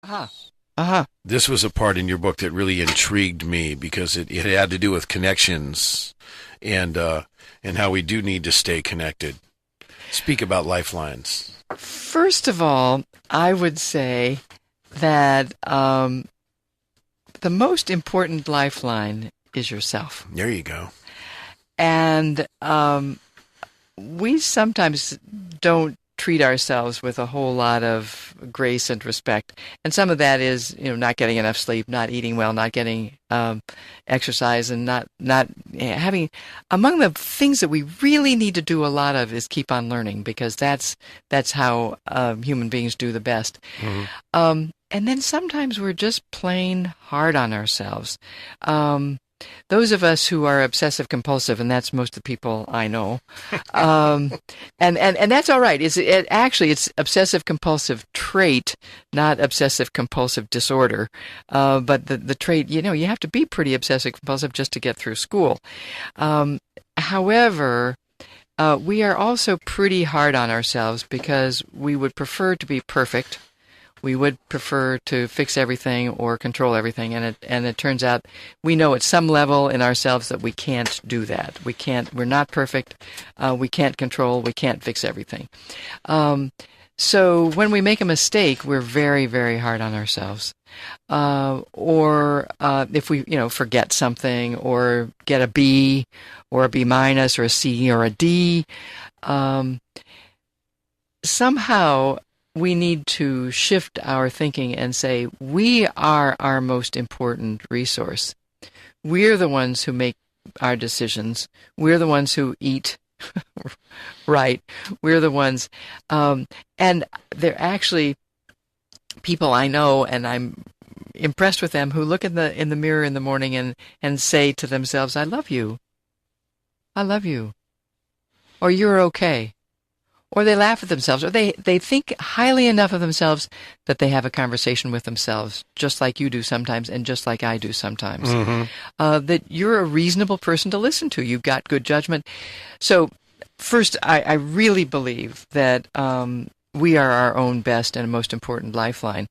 Uh-huh. Uh-huh. This was a part in your book that really intrigued me because it had to do with connections and how we do need to stay connected. Speak about lifelines. First of all, I would say that the most important lifeline is yourself. There you go. And we sometimes don't treat ourselves with a whole lot of grace and respect. And some of that is, not getting enough sleep, not eating well, not getting exercise, and not having. Among the things that we really need to do a lot of is keep on learning, because that's how human beings do the best. Mm-hmm. And then sometimes we're just plain hard on ourselves. Those of us who are obsessive compulsive, and that's most of the people I know, and that's all right. It's obsessive compulsive trait, not obsessive compulsive disorder. But the trait, you have to be pretty obsessive compulsive just to get through school. However, we are also pretty hard on ourselves because we would prefer to be perfect. We would prefer to fix everything or control everything, and it turns out we know at some level in ourselves that we can't do that. We're not perfect. We can't control. We can't fix everything. So when we make a mistake, we're very, very hard on ourselves. Or if we, forget something or get a B or a B minus or a C or a D, somehow we need to shift our thinking and say, we are our most important resource. We're the ones who make our decisions. We're the ones who eat right. We're the ones. And they're actually people I know, and I'm impressed with them, who look in the mirror in the morning and say to themselves, I love you. I love you. Or you're okay. Or they laugh at themselves, or they think highly enough of themselves that they have a conversation with themselves, just like you do sometimes, and just like I do sometimes. Mm-hmm. That you're a reasonable person to listen to. You've got good judgment. So, first, I really believe that we are our own best and most important lifeline.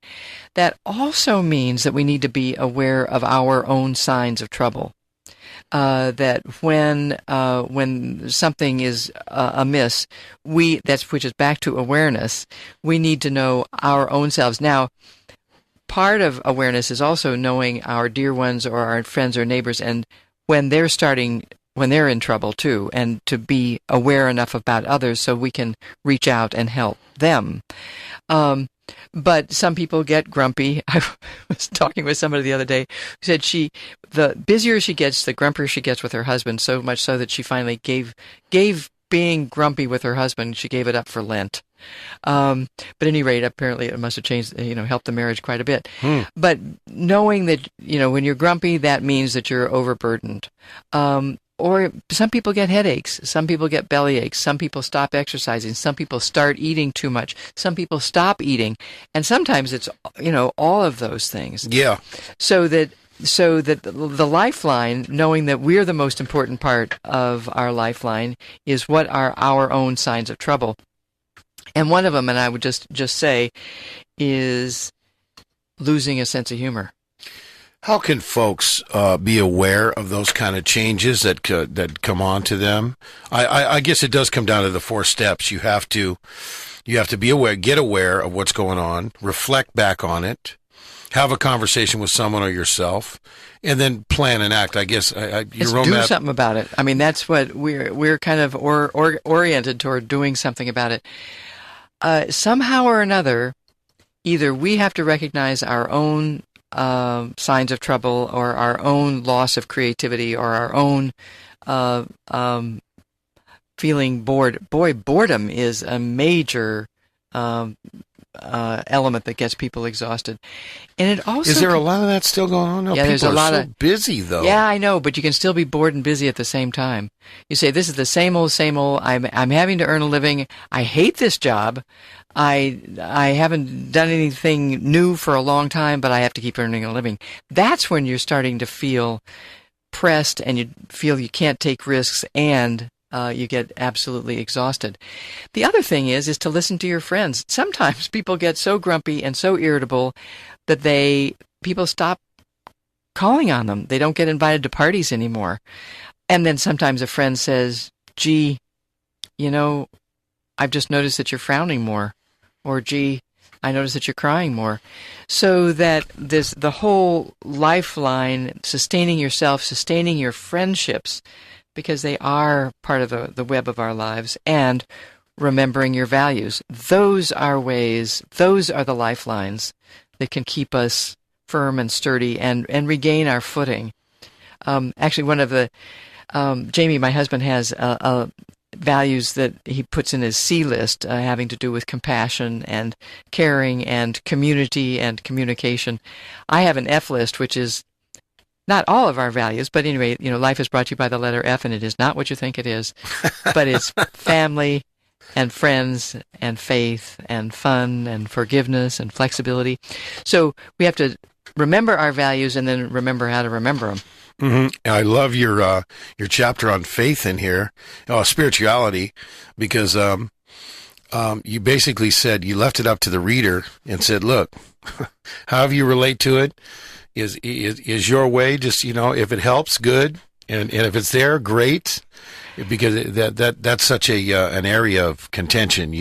That also means that we need to be aware of our own signs of trouble. That when something is amiss, which is back to awareness, we need to know our own selves. Now, part of awareness is also knowing our dear ones or our friends or neighbors, and when they're in trouble too, and to be aware enough about others so we can reach out and help them. But some people get grumpy. I was talking with somebody the other day who said the busier she gets, the grumpier she gets with her husband, so much so that she finally gave being grumpy with her husband. She gave it up for Lent. But at any rate, apparently it must have changed, helped the marriage quite a bit. But knowing that, when you're grumpy, that means that you're overburdened. Or some people get headaches. Some people get belly aches. Some people stop exercising. Some people start eating too much. Some people stop eating. And sometimes it's, all of those things. Yeah. So that the lifeline, knowing that we're the most important part of our lifeline, is what are our own signs of trouble. And one of them, and I would just say, is losing a sense of humor. How can folks be aware of those kind of changes that come on to them? I guess it does come down to the 4 steps. You have to be aware, get aware of what's going on, reflect back on it, have a conversation with someone or yourself, and then plan and act. I guess do something about it. I mean, that's what we're kind of oriented toward, doing something about it. Somehow or another, either we have to recognize our own signs of trouble, or our own loss of creativity, or our own feeling bored. Boy, boredom is a major element that gets people exhausted. And it also, is there a lot of that still going on? No, yeah, there's a lot of busy though. Yeah, I know, but you can still be bored and busy at the same time. You say, this is the same old. I'm having to earn a living. I hate this job. I haven't done anything new for a long time, but I have to keep earning a living. That's when you're starting to feel pressed, and you feel you can't take risks, and you get absolutely exhausted. The other thing is to listen to your friends. Sometimes people get so grumpy and so irritable that people stop calling on them. They don't get invited to parties anymore. And then sometimes a friend says, gee, I've just noticed that you're frowning more. Or, gee, I noticed that you're crying more. So that the whole lifeline, sustaining yourself, sustaining your friendships, because they are part of the web of our lives, and remembering your values. Those are the lifelines that can keep us firm and sturdy and regain our footing. Actually, one of the Jamie, my husband, has values that he puts in his C list, having to do with compassion and caring and community and communication. I have an F list, which is not all of our values, but anyway, life is brought to you by the letter F, and it is not what you think it is. But it's family and friends and faith and fun and forgiveness and flexibility. So we have to remember our values and then remember how to remember them. Mm-hmm. I love your chapter on faith in here, spirituality, because you basically said you left it up to the reader and said, look, however you relate to it is your way. Just if it helps, good, and if it's there, great, because that's such an area of contention.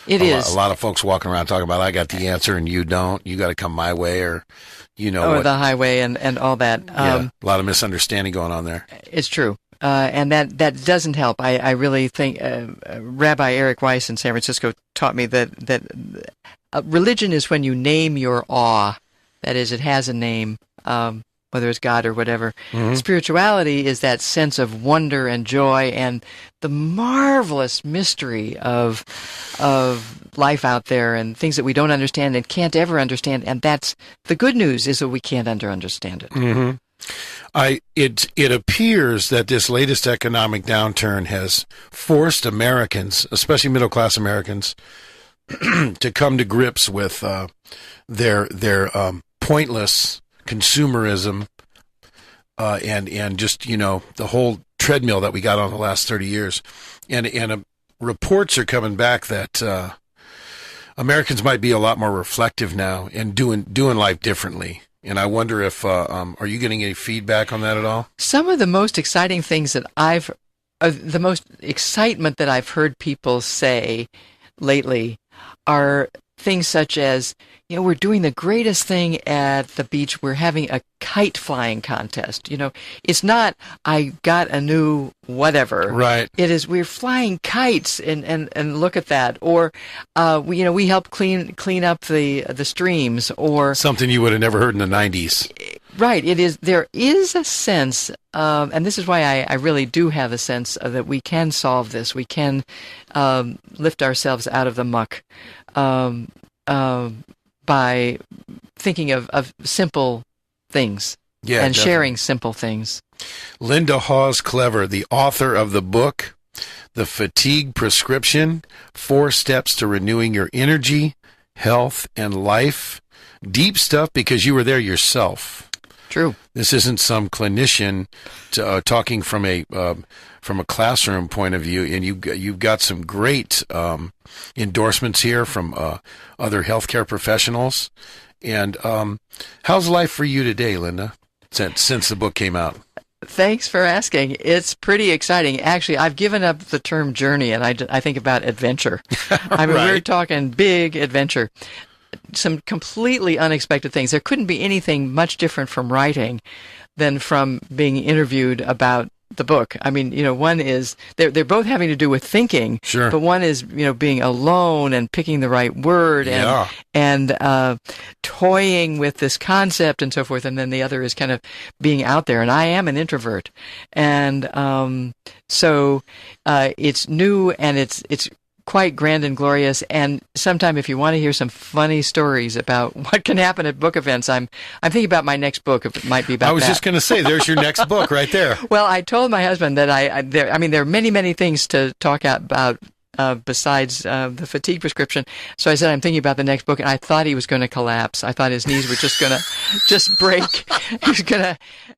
It is. A lot of folks walking around talking about, I got the answer and you don't. You got to come my way, or the highway and all that. Yeah, a lot of misunderstanding going on there. It's true. And that doesn't help. I really think Rabbi Eric Weiss in San Francisco taught me that religion is when you name your awe. That is, it has a name, whether it's God or whatever. Mm-hmm. Spirituality is that sense of wonder and joy and the marvelous mystery of life out there and things that we don't understand and can't ever understand. And that's the good news, is that we can't understand it. Mm-hmm. It appears that this latest economic downturn has forced Americans, especially middle-class Americans, to come to grips with their pointless consumerism and just the whole treadmill that we got on the last 30 years, and reports are coming back that Americans might be a lot more reflective now and doing life differently. And I wonder if are you getting any feedback on that at all? Some of the most exciting things that the most excitement that I've heard people say lately are things such as, we're doing the greatest thing at the beach. We're having a kite flying contest. It's not, I got a new whatever. Right. It is, we're flying kites and look at that. Or, we help clean up the streams, or something you would have never heard in the 90s. Right. There is a sense, and this is why I really do have a sense that we can solve this. We can lift ourselves out of the muck by thinking of simple things and definitely. Sharing simple things. Linda Hawes Clever, the author of the book, The Fatigue Prescription, 4 Steps to Renewing Your Energy, Health, and Life. Deep stuff because you were there yourself. True. This isn't some clinician talking from a classroom point of view, and you've got some great endorsements here from other healthcare professionals. And how's life for you today, Linda? Since the book came out. Thanks for asking. It's pretty exciting. Actually, I've given up the term journey, and I think about adventure. I mean, Right. We're talking big adventure. Some completely unexpected things. There couldn't be anything much different from writing than from being interviewed about the book. I mean, one is, they're both having to do with thinking, Sure. but one is, being alone and picking the right word and toying with this concept and so forth. And then the other is kind of being out there. And I am an introvert. And so it's new, and it's quite grand and glorious. And sometime, if you want to hear some funny stories about what can happen at book events, I'm thinking about my next book. If it might be about that. I was just going to say, there's your next book right there. Well, I told my husband that there are many things to talk about besides the fatigue prescription. So I said, I'm thinking about the next book, and I thought he was going to collapse. I thought his knees were just going to break. He was going to